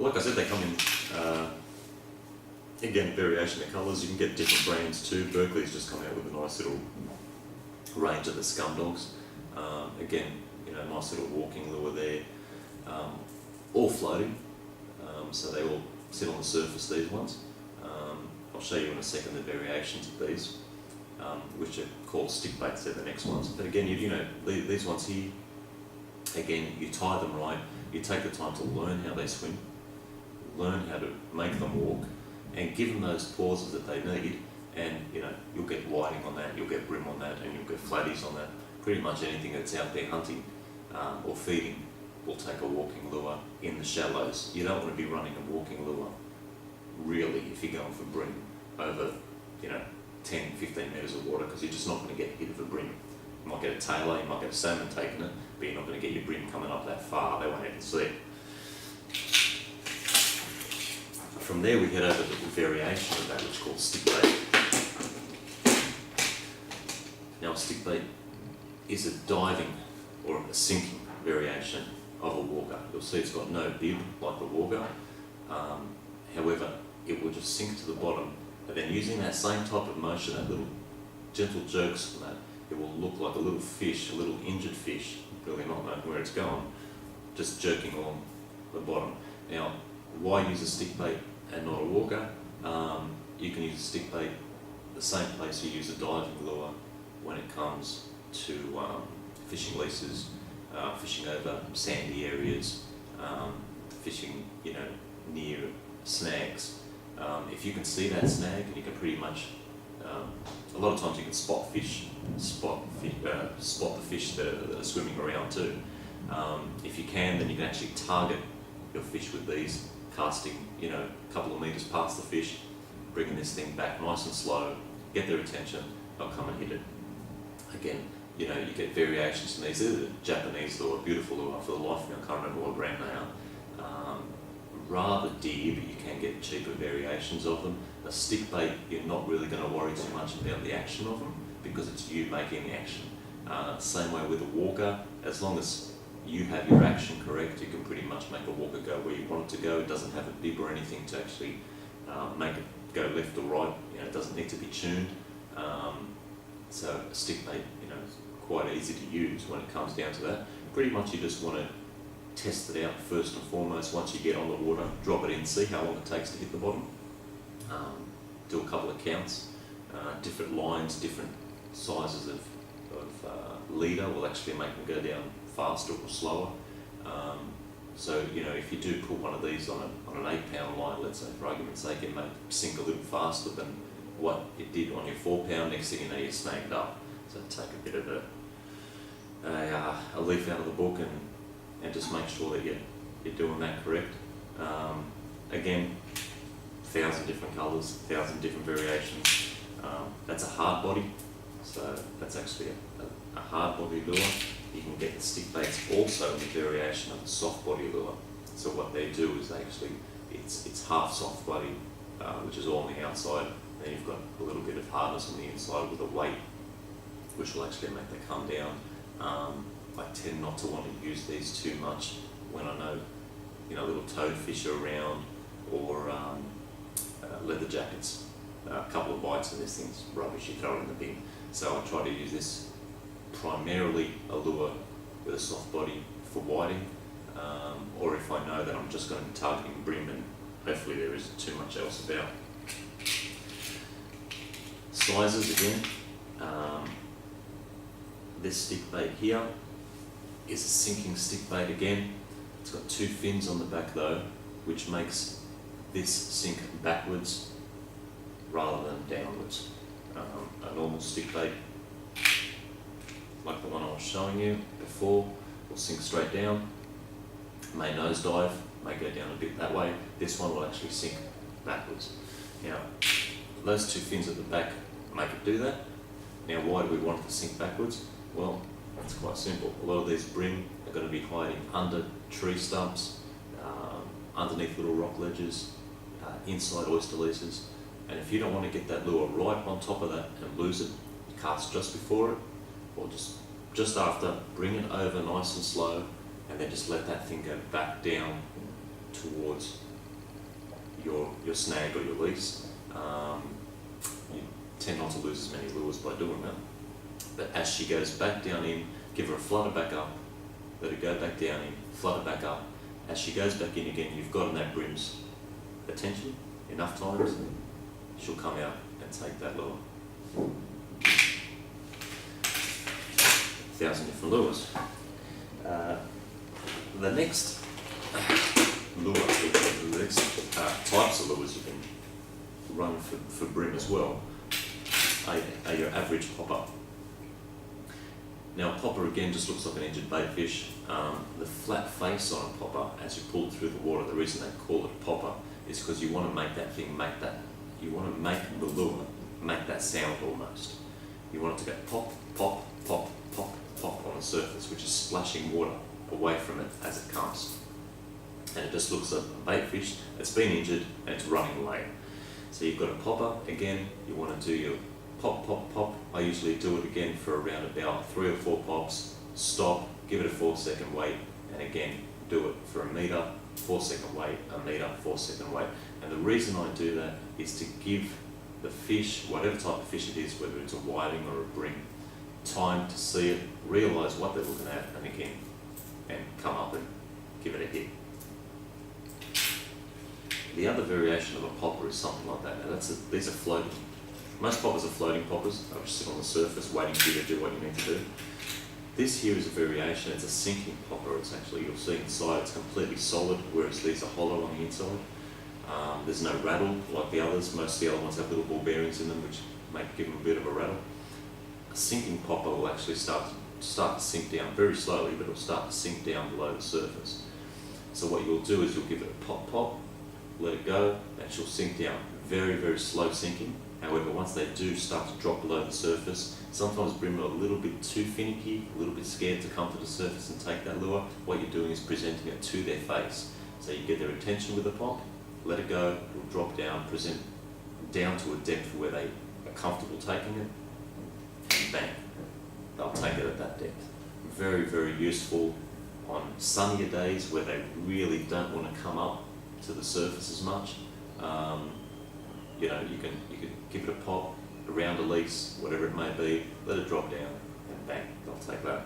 like I said, they come in, again, variation of colours. You can get different brands too. Berkeley's just come out with a nice little range of the scum dogs. Again, you know, nice little walking lure there, all floating, so they all sit on the surface, these ones. I'll show you in a second the variations of these, which are called stick baits. They're the next ones. But again, you know, these ones here, again, you tie them right, you take the time to learn how they swim, learn how to make them walk, and give them those pauses that they need, and you know, you'll get whiting on that, you'll get bream on that, and you'll get flatties on that. Pretty much anything that's out there hunting or feeding will take a walking lure in the shallows. You don't want to be running a walking lure really if you're going for bream over, you know, 10, 15 metres of water, because you're just not going to get hit of a bream. You might get a tailor, you might get a salmon taking it, but you're not going to get your bream coming up that far. They won't even see it. From there we head over to the variation of that, which is called stick bait. Now a stick bait is a diving or a sinking variation of a walker. You'll see it's got no bib like the walker. However, it will just sink to the bottom, and then using that same type of motion, that little gentle jerks from that, it will look like a little fish, a little injured fish, really not knowing where it's going, just jerking along the bottom. Now, why use a stick bait and not a walker? You can use a stick bait the same place you use a diving lure when it comes to fishing leases, fishing over sandy areas, fishing, you know, near snags. If you can see that snag, and you can pretty much, a lot of times you can spot the fish that are swimming around too. If you can, then you can actually target your fish with these, casting, you know, a couple of metres past the fish, bringing this thing back nice and slow, get their attention, they'll come and hit it. Again, you know, you get variations in these. They're the Japanese lure, beautiful lure. For the life of me, I can't remember what brand they are. Rather dear, but you can get cheaper variations of them. A stick bait, you're not really going to worry too much about the action of them, because it's you making the action. Same way with a walker, as long as you have your action correct, you can pretty much make a walker go where you want it to go. It doesn't have a bib or anything to actually make it go left or right. You know, it doesn't need to be tuned. So a stick bait, you know, is quite easy to use when it comes down to that. Pretty much you just want to test it out first and foremost. Once you get on the water, drop it in, see how long it takes to hit the bottom. Do a couple of counts, different lines, different sizes of leader will actually make them go down faster or slower. So, you know, if you do put one of these on an 8-pound line, let's say for argument's sake, it may sink a little faster than what it did on your 4-pound. Next thing you know, you're snagged up. So take a bit of a leaf out of the book and just make sure that you're doing that correct. Again, 1,000 different colours, 1,000 different variations. That's a hard body, so that's actually a hard body lure. You can get the stick baits also in the variation of a soft body lure. So what they do is it's half soft body, which is all on the outside. Then you've got a little bit of hardness on the inside with a weight, which will actually make them come down. I tend not to want to use these too much when I know, you know, little toadfish are around, or leather jackets. A couple of bites and this thing's rubbish, you throw it in the bin. So I try to use this primarily a lure with a soft body for whiting, or if I know that I'm just going to be targeting bream and hopefully there isn't too much else about. Sizes again. This stick bait here is a sinking stick bait again. It's got 2 fins on the back though, which makes this sink backwards rather than downwards. A normal stick bait, like the one I was showing you before, will sink straight down, may nosedive, may go down a bit that way. This one will actually sink backwards. Now, those 2 fins at the back make it do that. Now, why do we want it to sink backwards? Well, it's quite simple. A lot of these bream are going to be hiding under tree stumps, underneath little rock ledges, inside oyster leases, and if you don't want to get that lure right on top of that and lose it, cast just before it, or just after, bring it over nice and slow, and then just let that thing go back down towards your snag or your lease. You tend not to lose as many lures by doing that. But as she goes back down in, give her a flutter back up, let her go back down in, flutter back up. As she goes back in again, you've gotten that bream's attention enough times, she'll come out and take that lure. 1,000 different lures. The next lure, the next types of lures you can run for bream as well are your average popper. Now a popper again just looks like an injured bait fish. The flat face on a popper as you pull it through the water, the reason they call it a popper is because you want to make that thing you want to make the lure make that sound almost. You want it to go pop, pop, pop, pop, pop on the surface, which is splashing water away from it as it comes. And it just looks like a bait fish that's been injured and it's running away. So you've got a popper, again, you want to do your pop, pop, pop. I usually do it again for around about 3 or 4 pops, stop, give it a 4-second wait, and again, do it for a metre, 4-second wait, a metre, 4-second wait. And the reason I do that is to give the fish, whatever type of fish it is, whether it's a whiting or a bream, time to see it, realise what they're looking at, and again, and come up and give it a hit. The other variation of a popper is something like that. Now these are floating. Most poppers are floating poppers. They'll just sit on the surface waiting for you to do what you need to do. This here is a variation. It's a sinking popper. It's actually, you'll see inside, it's completely solid, whereas these are hollow on the inside. There's no rattle like the others. Most of the other ones have little ball bearings in them, which give them a bit of a rattle. A sinking popper will actually start to sink down very slowly, but it'll start to sink down below the surface. So what you'll do is you'll give it a pop, pop, let it go, and she'll sink down. Very, very slow sinking. However, once they do start to drop below the surface, sometimes bream are a little bit too finicky, a little bit scared to come to the surface and take that lure. What you're doing is presenting it to their face. So you get their attention with the pop, let it go, it'll drop down, present down to a depth where they are comfortable taking it, and bang, they'll take it at that depth. Very, very useful on sunnier days where they really don't want to come up to the surface as much. You know, you can give it a pop around a lease, whatever it may be, let it drop down, and bang, they'll take that.